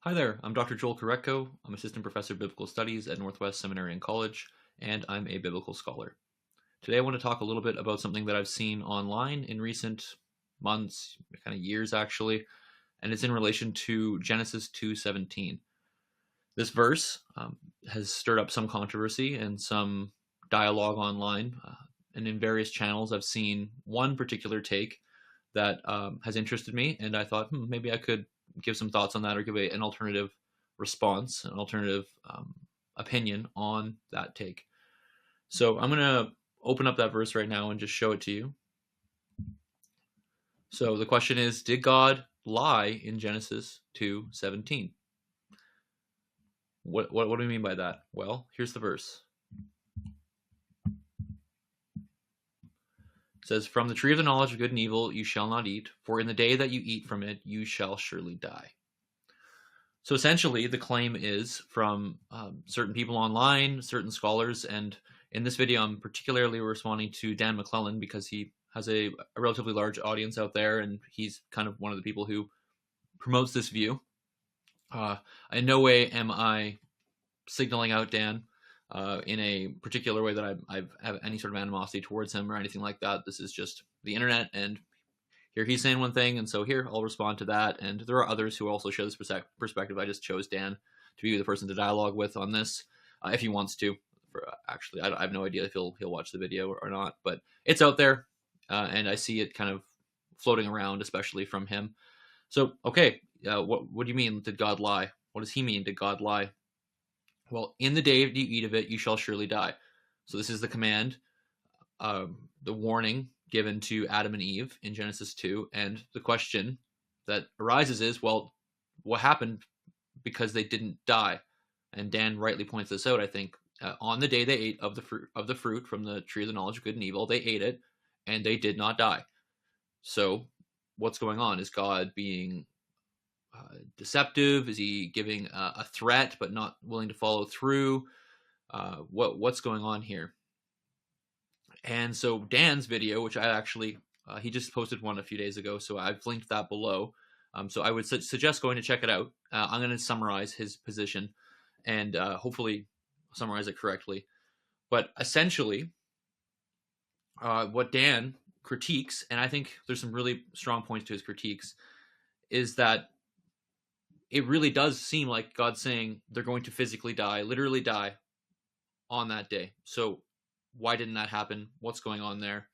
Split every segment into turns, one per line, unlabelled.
Hi there, I'm Dr. Joel Koretko. I'm Assistant Professor of Biblical Studies at Northwest Seminary and College, and I'm a biblical scholar. Today I want to talk a little bit about something that I've seen online in recent months, kind of years actually, and it's in relation to Genesis 2:17. This verse has stirred up some controversy and some dialogue online, and in various channels I've seen one particular take that has interested me, and I thought maybe I could give some thoughts on that or give an alternative response, an alternative opinion on that take. So I'm going to open up that verse right now and just show it to you. So the question is, did God lie in Genesis 2:17? What do we mean by that? Well, here's the verse. It says, "From the tree of the knowledge of good and evil you shall not eat, for in the day that you eat from it you shall surely die." So essentially, the claim is from certain people online, certain scholars, and in this video, I'm particularly responding to Dan McClellan because he has a relatively large audience out there, and he's kind of one of the people who promotes this view. In no way am I signaling out Dan in a particular way that I have any sort of animosity towards him or anything like that. This is just the internet, and here he's saying one thing, and so here I'll respond to that. And there are others who also share this perspective. I just chose Dan to be the person to dialogue with on this, if he wants to. Actually, I have no idea if he'll watch the video or not, but it's out there, and I see it kind of floating around, especially from him. So, okay, what do you mean? Did God lie? What does he mean? Did God lie? Well, in the day that you eat of it, you shall surely die. So this is the command, the warning given to Adam and Eve in Genesis 2. And the question that arises is, well, what happened because they didn't die? And Dan rightly points this out, I think. On the day they ate of the fruit from the tree of the knowledge of good and evil, they ate it, and they did not die. So what's going on? Is God being deceptive? Is he giving a threat but not willing to follow through? What's going on here? And so Dan's video, which I actually he just posted one a few days ago, so I've linked that below. So I would suggest going to check it out. I'm going to summarize his position and hopefully summarize it correctly. But essentially, what Dan critiques, and I think there's some really strong points to his critiques, is that it really does seem like God's saying they're going to physically die, literally die on that day. So why didn't that happen? What's going on there?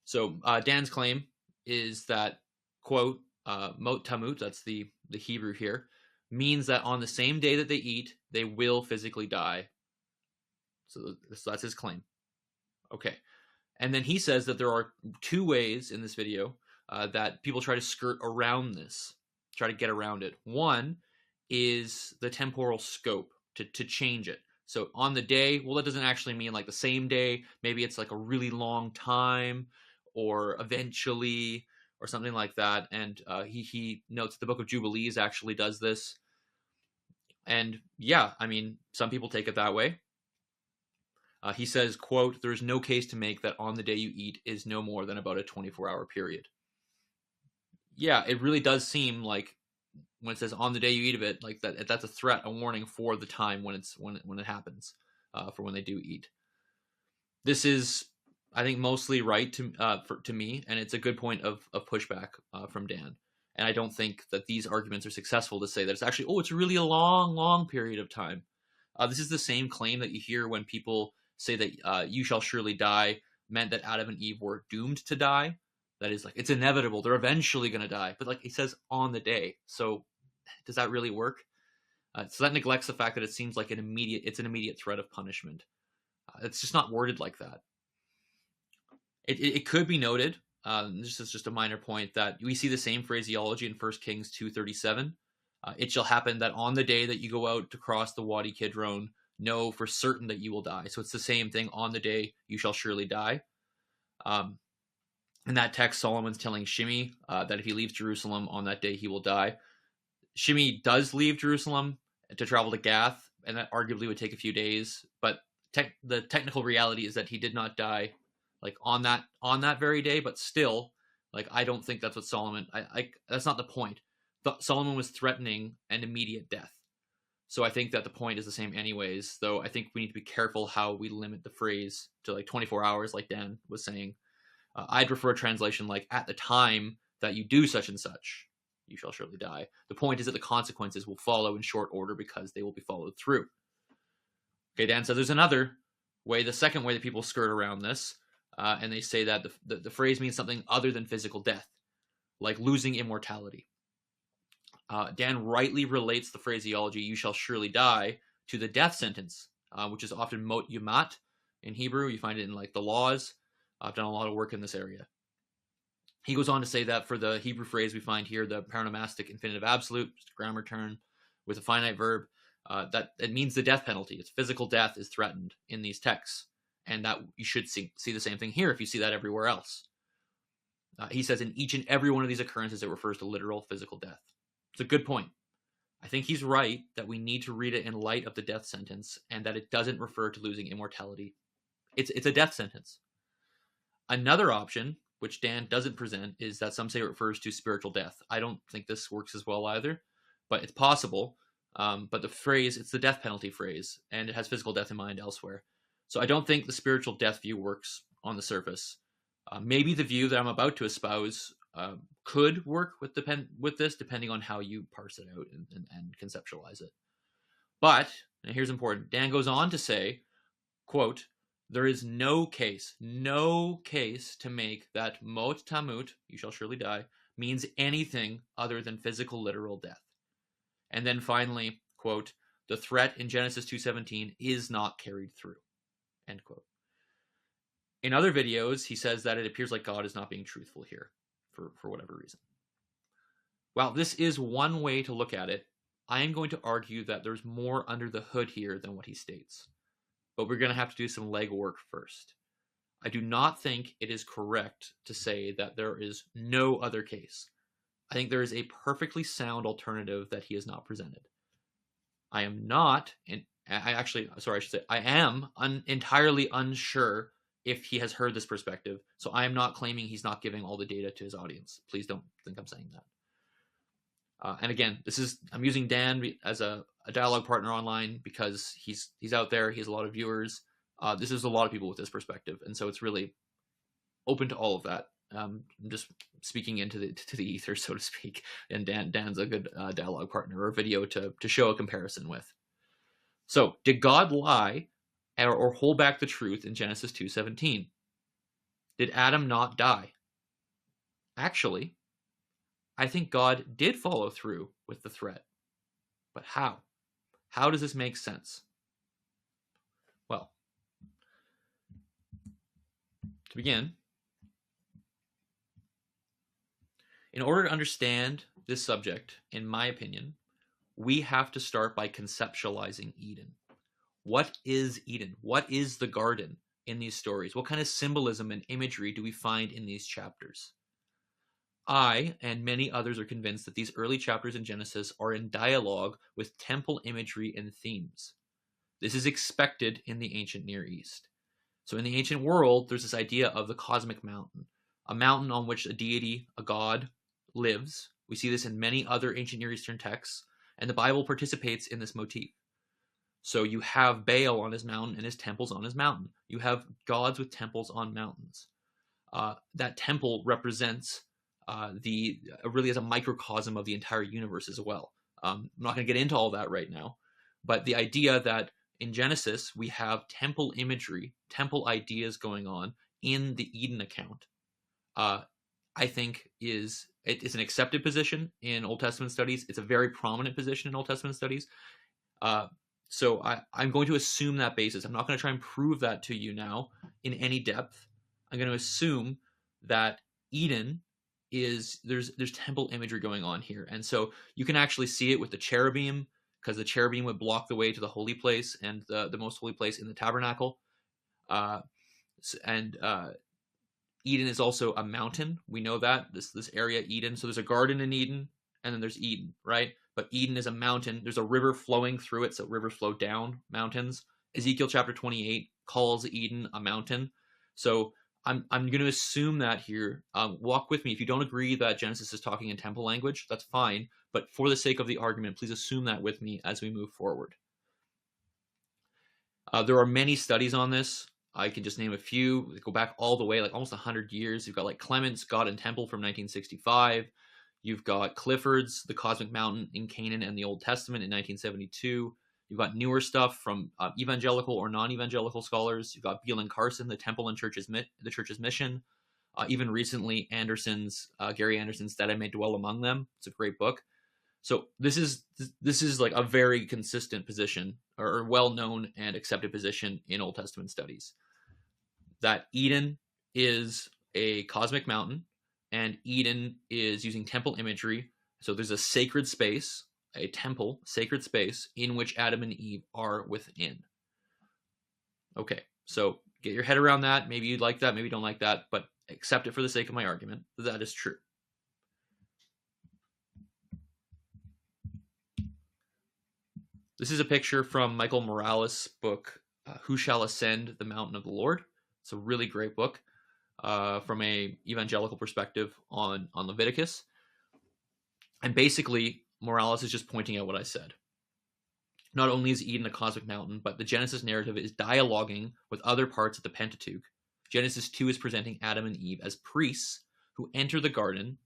So Dan's claim is that, quote, mot tamut, that's the Hebrew here, means that on the same day that they eat, they will physically die. So that's his claim. Okay. And then he says that there are two ways in this video that people try to skirt around this, try to get around it. One is the temporal scope, to change it. So on the day, well, that doesn't actually mean like the same day. Maybe it's like a really long time or eventually or something like that. And he notes the Book of Jubilees actually does this. And yeah, I mean, some people take it that way. He says, quote, "There's no case to make that on the day you eat is no more than about a 24-hour period." Yeah, it really does seem like when it says on the day you eat of it, like that's a threat, a warning for the time when it happens, for when they do eat. This is, I think, mostly right to me, and it's a good point of pushback from Dan. And I don't think that these arguments are successful to say that it's actually, it's really a long period of time. This is the same claim that you hear when people say that you shall surely die meant that Adam and Eve were doomed to die. That is, like, it's inevitable. They're eventually going to die. But like he says, on the day. So does that really work? So that neglects the fact that it seems like it's an immediate threat of punishment. It's just not worded like that. It could be noted, this is just a minor point, that we see the same phraseology in 1 Kings 2:37. It shall happen that on the day that you go out to cross the Wadi Kidron, know for certain that you will die. So it's the same thing. On the day you shall surely die. In that text, Solomon's telling Shimei that if he leaves Jerusalem on that day, he will die. Shimei does leave Jerusalem to travel to Gath, and that arguably would take a few days. But the technical reality is that he did not die like on that very day. But still, like, I don't think that's what Solomon. That's not the point. Solomon was threatening an immediate death. So I think that the point is the same anyways, though I think we need to be careful how we limit the phrase to like 24 hours, like Dan was saying. I'd prefer a translation like, at the time that you do such and such, you shall surely die. The point is that the consequences will follow in short order because they will be followed through. Okay, Dan says there's another way, the second way that people skirt around this, and they say that the phrase means something other than physical death, like losing immortality. Dan rightly relates the phraseology, you shall surely die, to the death sentence, which is often mot yumat in Hebrew. You find it in like the laws. I've done a lot of work in this area. He goes on to say that for the Hebrew phrase we find here, the paronomastic infinitive absolute, just a grammar term with a finite verb, that it means the death penalty. It's physical death is threatened in these texts. And that you should see the same thing here if you see that everywhere else. He says in each and every one of these occurrences, it refers to literal physical death. It's a good point. I think he's right that we need to read it in light of the death sentence and that it doesn't refer to losing immortality. It's a death sentence. Another option, which Dan doesn't present, is that some say it refers to spiritual death. I don't think this works as well either, but it's possible. But the phrase, it's the death penalty phrase, and it has physical death in mind elsewhere. So I don't think the spiritual death view works on the surface. Maybe the view that I'm about to espouse could work with this, depending on how you parse it out and conceptualize it. But, and here's important, Dan goes on to say, quote, there is no case to make that mot tamut, you shall surely die, means anything other than physical literal death. And then finally, quote, the threat in Genesis 2:17 is not carried through, end quote. In other videos, he says that it appears like God is not being truthful here for whatever reason. While this is one way to look at it, I am going to argue that there's more under the hood here than what he states. But we're going to have to do some legwork first. I do not think it is correct to say that there is no other case. I think there is a perfectly sound alternative that he has not presented. I am not, I am entirely unsure if he has heard this perspective. So I am not claiming he's not giving all the data to his audience. Please don't think I'm saying that. And again, I'm using Dan as a dialogue partner online because he's out there. He has a lot of viewers. This is a lot of people with this perspective, and so it's really open to all of that. I'm just speaking into the ether, so to speak. And Dan's a good dialogue partner or video to show a comparison with. So, did God lie or hold back the truth in Genesis 2:17? Did Adam not die? Actually, I think God did follow through with the threat. But how? How does this make sense? Well, to begin, in order to understand this subject, in my opinion, we have to start by conceptualizing Eden. What is Eden? What is the garden in these stories? What kind of symbolism and imagery do we find in these chapters? I and many others are convinced that these early chapters in Genesis are in dialogue with temple imagery and themes. This is expected in the ancient Near East. So in the ancient world, there's this idea of the cosmic mountain, a mountain on which a deity, a god, lives. We see this in many other ancient Near Eastern texts, and the Bible participates in this motif. So you have Baal on his mountain and his temples on his mountain. You have gods with temples on mountains. That temple represents really as a microcosm of the entire universe as well. I'm not going to get into all that right now, but the idea that in Genesis we have temple imagery, temple ideas going on in the Eden account, I think it's an accepted position in Old Testament studies. It's a very prominent position in Old Testament studies. So I'm going to assume that basis. I'm not going to try and prove that to you now in any depth. I'm going to assume that Eden there's temple imagery going on here. And so you can actually see it with the cherubim, because the cherubim would block the way to the holy place and the most holy place in the tabernacle. Eden is also a mountain. We know that, this area, Eden. So there's a garden in Eden, and then there's Eden, right? But Eden is a mountain. There's a river flowing through it, so rivers flow down mountains. Ezekiel chapter 28 calls Eden a mountain. So I'm going to assume that here. Walk with me. If you don't agree that Genesis is talking in temple language, that's fine. But for the sake of the argument, please assume that with me as we move forward. There are many studies on this. I can just name a few. They go back all the way, like almost 100 years. You've got like Clement's God and Temple from 1965. You've got Clifford's The Cosmic Mountain in Canaan and the Old Testament in 1972. You've got newer stuff from evangelical or non-evangelical scholars. You've got Beal and Carson, The Temple and the Church's Mission. Even recently, Gary Anderson's That I May Dwell Among Them. It's a great book. So this is like a very consistent position, or well-known and accepted position in Old Testament studies, that Eden is a cosmic mountain, and Eden is using temple imagery. So there's a sacred space, a temple, sacred space, in which Adam and Eve are within. Okay, so get your head around that. Maybe you like that, maybe you don't like that, but accept it for the sake of my argument. That is true. This is a picture from Michael Morales' book, Who Shall Ascend the Mountain of the Lord? It's a really great book from a evangelical perspective on Leviticus. And basically, Morales is just pointing out what I said. Not only is Eden a cosmic mountain, but the Genesis narrative is dialoguing with other parts of the Pentateuch. Genesis 2 is presenting Adam and Eve as priests who enter the garden.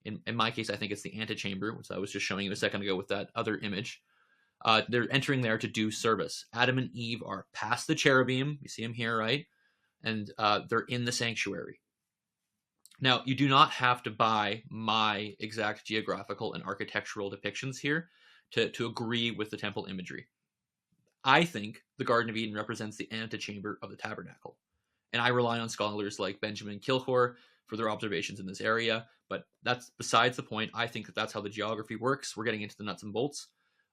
In my case, I think it's the antechamber, which I was just showing you a second ago with that other image. They're entering there to do service. Adam and Eve are past the cherubim. You see them here, right? And they're in the sanctuary. Now, you do not have to buy my exact geographical and architectural depictions here to agree with the temple imagery. I think the Garden of Eden represents the antechamber of the tabernacle. And I rely on scholars like Benjamin Kilchor for their observations in this area. But that's besides the point. I think that's how the geography works. We're getting into the nuts and bolts.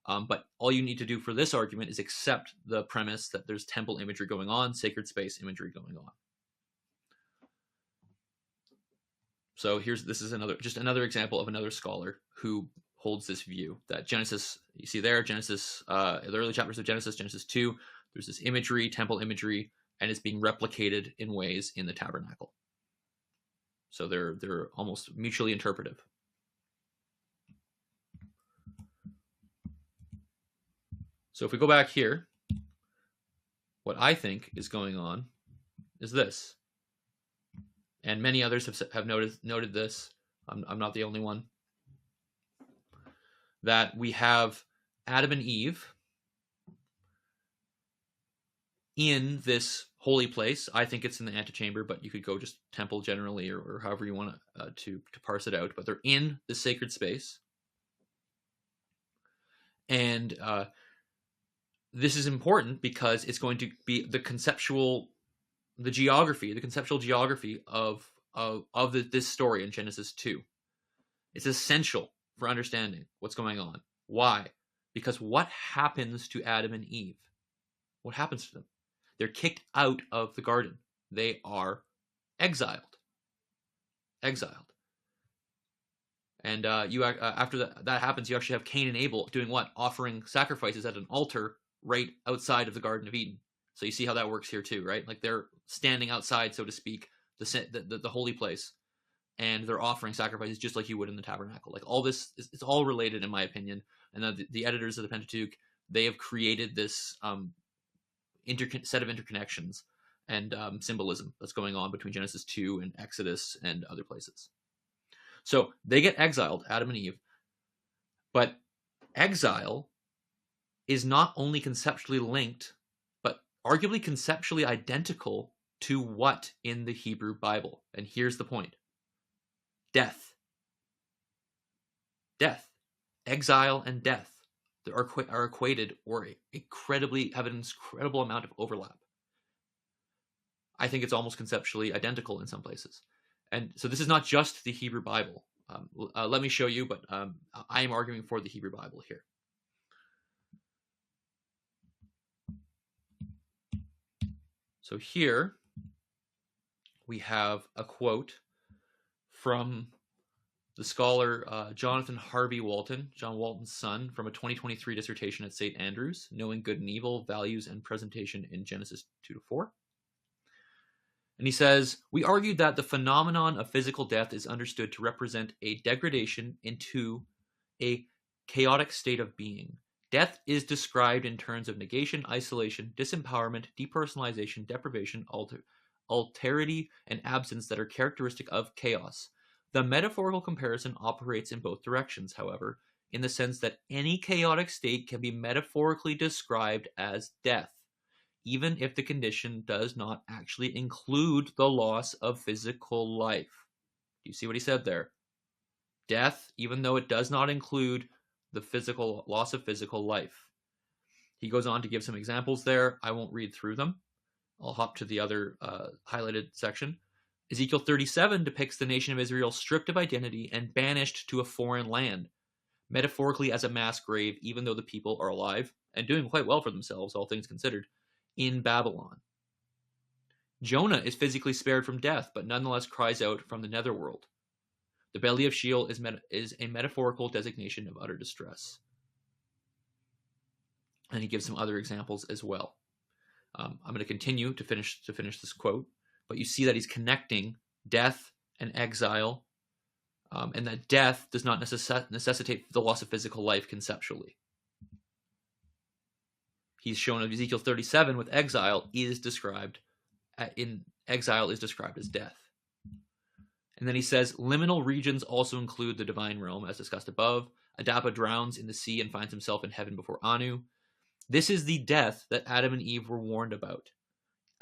But all you need to do for this argument is accept the premise that there's temple imagery going on, sacred space imagery going on. So this is another example of another scholar who holds this view that Genesis, you see there, Genesis, the early chapters of Genesis 2, there's this imagery, temple imagery, and it's being replicated in ways in the tabernacle. So they're almost mutually interpretive. So if we go back here, what I think is going on is this. And many others have noted this. I'm not the only one. That we have Adam and Eve in this holy place. I think it's in the antechamber, but you could go just temple generally, or however you want to parse it out. But they're in the sacred space. And this is important because it's going to be the conceptual geography of this story in Genesis 2. It's essential for understanding what's going on. Why? Because what happens to Adam and Eve? What happens to them? They're kicked out of the garden. They are exiled. And after that happens, you actually have Cain and Abel doing what? Offering sacrifices at an altar right outside of the Garden of Eden. So you see how that works here too, right? Like they're standing outside, so to speak, the holy place, and they're offering sacrifices just like you would in the tabernacle. Like all this, it's all related in my opinion. And the editors of the Pentateuch, they have created this set of interconnections and symbolism that's going on between Genesis 2 and Exodus and other places. So they get exiled, Adam and Eve, but exile is not only conceptually linked, but arguably conceptually identical to what in the Hebrew Bible. And here's the point. Death. Exile and death are equated or have an incredible amount of overlap. I think it's almost conceptually identical in some places. And so this is not just the Hebrew Bible. Let me show you, but I am arguing for the Hebrew Bible here. So here we have a quote from the scholar Jonathan Harvey Walton, John Walton's son, from a 2023 dissertation at St. Andrews, Knowing Good and Evil, Values and Presentation in Genesis 2-4. And he says, we argued that the phenomenon of physical death is understood to represent a degradation into a chaotic state of being. Death is described in terms of negation, isolation, disempowerment, depersonalization, deprivation, alterity, and absence that are characteristic of chaos. The metaphorical comparison operates in both directions, however, in the sense that any chaotic state can be metaphorically described as death, even if the condition does not actually include the loss of physical life. Do you see what he said there? Death, even though it does not include the physical loss of physical life. He goes on to give some examples there. I won't read through them. I'll hop to the other highlighted section. Ezekiel 37 depicts the nation of Israel stripped of identity and banished to a foreign land, metaphorically as a mass grave, even though the people are alive and doing quite well for themselves, all things considered, in Babylon. Jonah is physically spared from death, but nonetheless cries out from the netherworld. The belly of Sheol is a metaphorical designation of utter distress. And he gives some other examples as well. I'm going to continue to finish this quote, but you see that he's connecting death and exile, and that death does not necessitate the loss of physical life conceptually. He's shown that Ezekiel 37 with exile is described as death. And then he says, liminal regions also include the divine realm, as discussed above. Adapa drowns in the sea and finds himself in heaven before Anu. This is the death that Adam and Eve were warned about,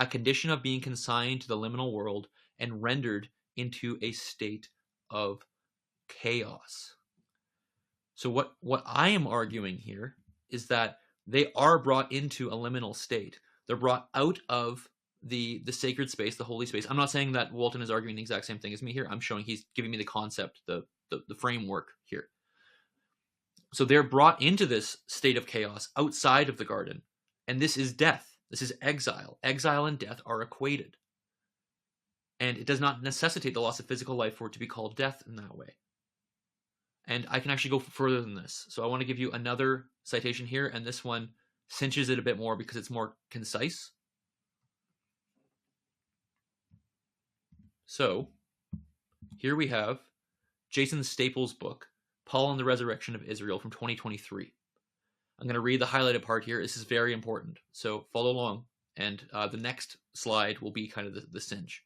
a condition of being consigned to the liminal world and rendered into a state of chaos. So what I am arguing here is that they are brought into a liminal state. They're brought out of the sacred space, the holy space. I'm not saying that Walton is arguing the exact same thing as me here. I'm showing he's giving me the concept, the framework here. So they're brought into this state of chaos outside of the garden. And this is death. This is exile. Exile and death are equated. And it does not necessitate the loss of physical life for it to be called death in that way. And I can actually go further than this. So I want to give you another citation here, and this one cinches it a bit more because it's more concise. So here we have Jason Staples' book, Paul and the Resurrection of Israel, from 2023. I'm going to read the highlighted part here. This is very important, so follow along, and the next slide will be kind of the cinch.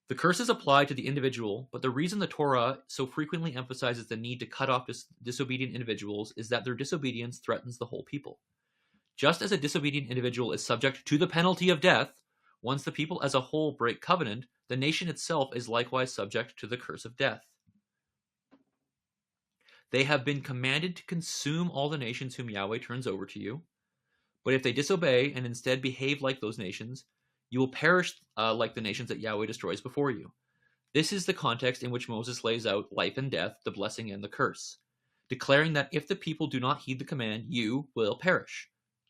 The curses apply to the individual, but the reason the Torah so frequently emphasizes the need to cut off disobedient individuals is that their disobedience threatens the whole people. Just as a disobedient individual is subject to the penalty of death, once the people as a whole break covenant, the nation itself is likewise subject to the curse of death. They have been commanded to consume all the nations whom Yahweh turns over to you. But if they disobey and instead behave like those nations, you will perish like the nations that Yahweh destroys before you. This is the context in which Moses lays out life and death, the blessing and the curse, declaring that if the people do not heed the command, you will perish.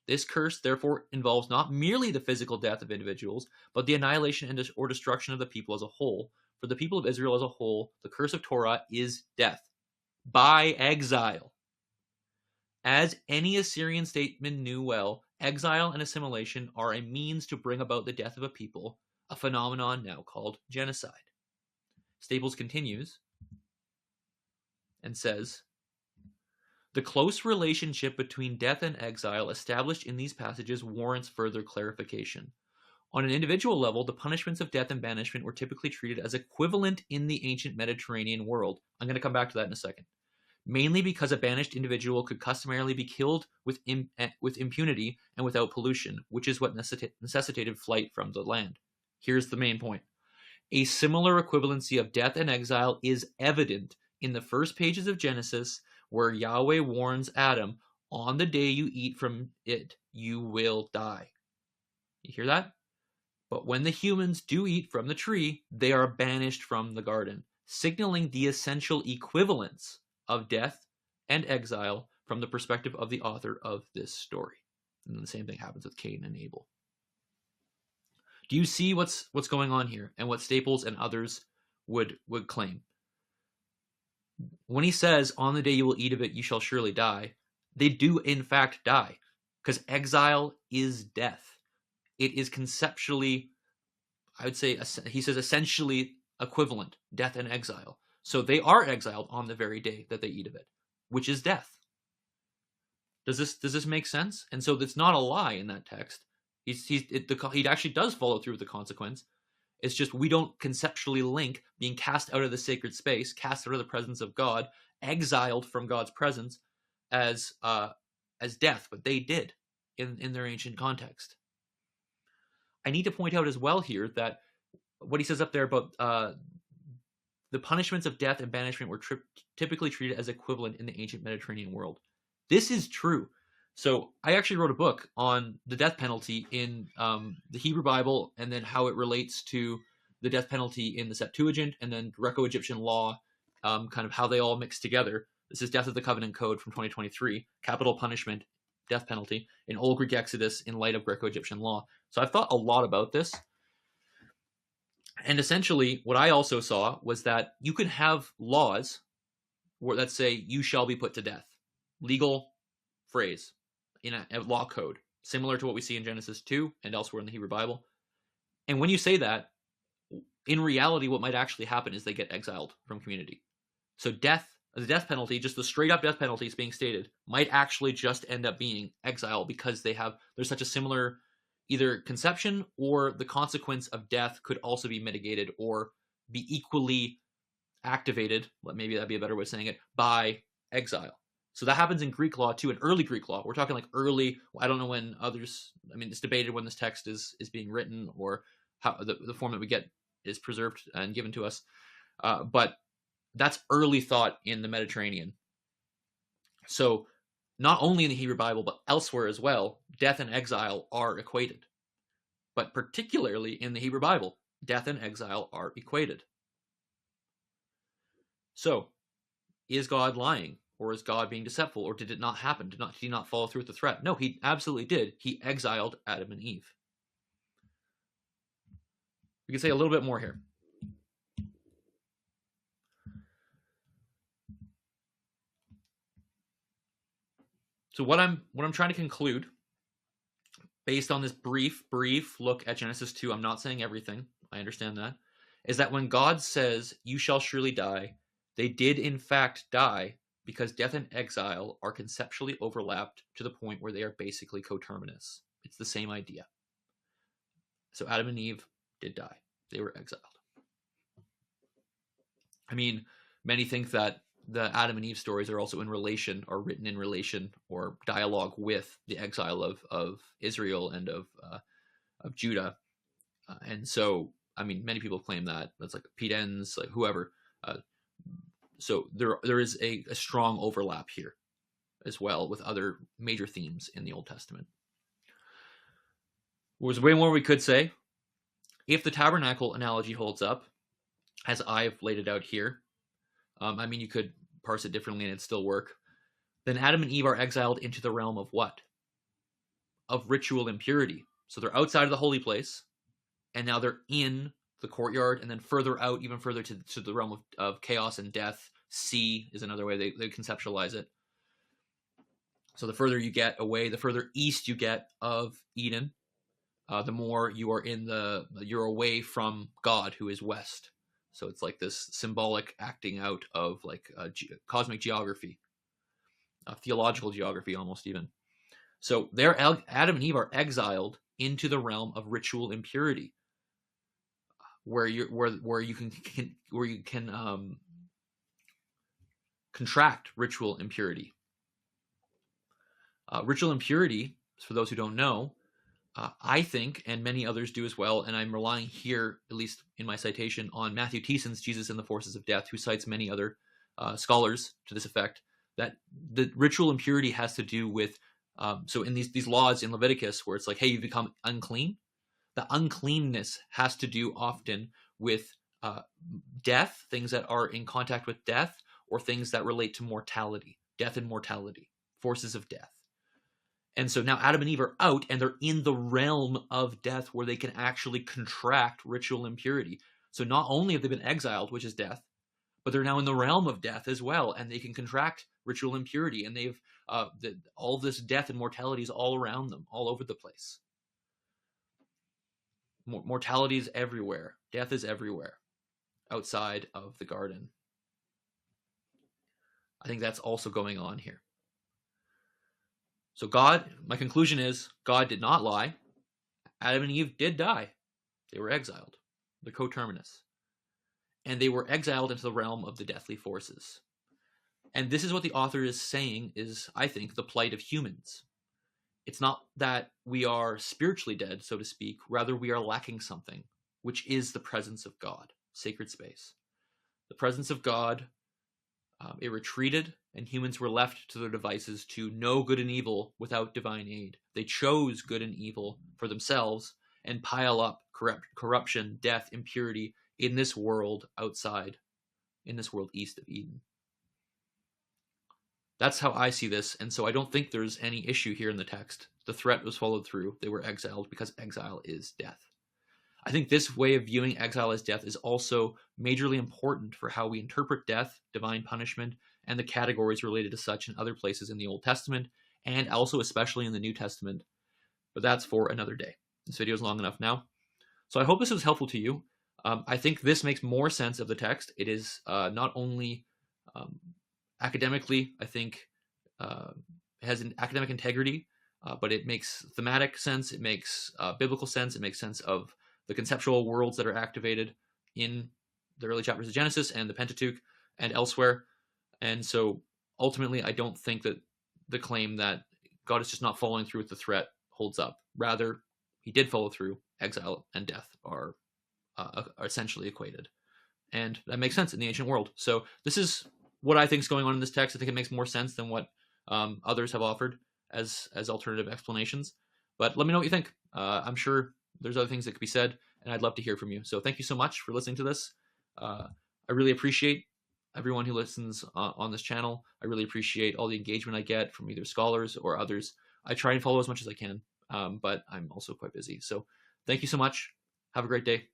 This curse, therefore, involves not merely the physical death of individuals, but the annihilation or destruction of the people as a whole. For the people of Israel as a whole, the curse of Torah is death by exile. As any Assyrian statesman knew well, exile and assimilation are a means to bring about the death of a people, a phenomenon now called genocide. Staples continues and says, the close relationship between death and exile established in these passages warrants further clarification. On an individual level, the punishments of death and banishment were typically treated as equivalent in the ancient Mediterranean world. I'm going to come back to that in a second. Mainly because a banished individual could customarily be killed with impunity and without pollution, which is what necessitated flight from the land. Here's the main point. A similar equivalency of death and exile is evident in the first pages of Genesis, where Yahweh warns Adam, on the day you eat from it, you will die. You hear that? But when the humans do eat from the tree, they are banished from the garden, signaling the essential equivalence of death and exile from the perspective of the author of this story. And then the same thing happens with Cain and Abel. Do you see what's going on here and what Staples and others would claim? When he says, on the day you will eat of it, you shall surely die, they do in fact die, because exile is death. It is conceptually, I would say, he says essentially equivalent, death and exile. So they are exiled on the very day that they eat of it, which is death. Does this make sense? And so it's not a lie in that text. He actually does follow through with the consequence. It's just we don't conceptually link being cast out of the sacred space, cast out of the presence of God, exiled from God's presence as death, but they did in their ancient context. I need to point out as well here that what he says up there about the punishments of death and banishment were typically treated as equivalent in the ancient Mediterranean world. This is true. So I actually wrote a book on the death penalty in the Hebrew Bible, and then how it relates to the death penalty in the Septuagint, and then Greco-Egyptian law, kind of how they all mix together. This is Death of the Covenant Code from 2023, capital punishment, death penalty, in Old Greek Exodus in light of Greco-Egyptian law. So I've thought a lot about this. And essentially, what I also saw was that you could have laws that say, you shall be put to death. Legal phrase in a law code, similar to what we see in Genesis 2 and elsewhere in the Hebrew Bible. And when you say that, in reality, what might actually happen is they get exiled from community. So the death penalty, just the straight up death penalty is being stated, might actually just end up being exile because there's such a similar either conception, or the consequence of death could also be mitigated or be equally activated, maybe that'd be a better way of saying it, by exile. So that happens in Greek law too, in early Greek law. We're talking like early, I don't know when others, I mean, it's debated when this text is being written, or how the form that we get is preserved and given to us. But that's early thought in the Mediterranean. So not only in the Hebrew Bible, but elsewhere as well, death and exile are equated. But particularly in the Hebrew Bible, death and exile are equated. So, is God lying? Or is God being deceitful? Or did it not happen? Did he not follow through with the threat? No, he absolutely did. He exiled Adam and Eve. We can say a little bit more here. So what I'm trying to conclude, based on this brief look at Genesis 2, I'm not saying everything, I understand that, is that when God says, you shall surely die, they did in fact die, because death and exile are conceptually overlapped to the point where they are basically coterminous. It's the same idea. So Adam and Eve did die. They were exiled. I mean, many think that the Adam and Eve stories are also in relation, or written in relation, or dialogue with the exile of Israel and of Judah. And so, I mean, many people claim that. That's like Pete Enns, like whoever. So there is a strong overlap here as well with other major themes in the Old Testament. There's way more we could say. If the tabernacle analogy holds up, as I've laid it out here, I mean, you could parse it differently and it'd still work. Then Adam and Eve are exiled into the realm of what? Of ritual impurity. So they're outside of the holy place, and now they're in the courtyard, and then further out, even further to the realm of chaos and death. Sea is another way they conceptualize it. So the further you get away, the further east you get of Eden, the more you are you're away from God, who is west. So it's like this symbolic acting out of like cosmic geography, theological geography almost even. So Adam and Eve are exiled into the realm of ritual impurity, where you can contract ritual impurity. Ritual impurity, for those who don't know, I think, and many others do as well, and I'm relying here, at least in my citation, on Matthew Thiessen's Jesus and the Forces of Death, who cites many other scholars to this effect, that the ritual impurity has to do with, so in these laws in Leviticus, where it's like, hey, you become unclean, the uncleanness has to do often with death, things that are in contact with death, or things that relate to mortality, death and mortality, forces of death. And so now Adam and Eve are out, and they're in the realm of death where they can actually contract ritual impurity. So not only have they been exiled, which is death, but they're now in the realm of death as well, and they can contract ritual impurity, and they've all this death and mortality is all around them, all over the place. Mortality is everywhere. Death is everywhere outside of the garden. I think that's also going on here. So my conclusion is, God did not lie. Adam and Eve did die. They were exiled. The coterminus. And they were exiled into the realm of the deathly forces. And this is what the author is saying is, I think, the plight of humans. It's not that we are spiritually dead, so to speak. Rather, we are lacking something, which is the presence of God, sacred space. The presence of God, it retreated, and humans were left to their devices to know good and evil without divine aid. They chose good and evil for themselves and pile up corruption, death, impurity in this world outside, in this world east of Eden. That's how I see this, and so I don't think there's any issue here in the text. The threat was followed through. They were exiled because exile is death. I think this way of viewing exile as death is also majorly important for how we interpret death, divine punishment, and the categories related to such in other places in the Old Testament, and also especially in the New Testament. But that's for another day. This video is long enough now. So I hope this was helpful to you. I think this makes more sense of the text. It is not only academically, I think, has an academic integrity, but it makes thematic sense. It makes biblical sense. It makes sense of the conceptual worlds that are activated in the early chapters of Genesis and the Pentateuch and elsewhere. And so ultimately, I don't think that the claim that God is just not following through with the threat holds up. Rather, he did follow through. Exile and death are essentially equated. And that makes sense in the ancient world. So this is what I think is going on in this text. I think it makes more sense than what others have offered as alternative explanations. But let me know what you think. I'm sure there's other things that could be said, and I'd love to hear from you. So thank you so much for listening to this. I really appreciate everyone who listens on this channel. I really appreciate all the engagement I get from either scholars or others. I try and follow as much as I can, but I'm also quite busy. So thank you so much. Have a great day.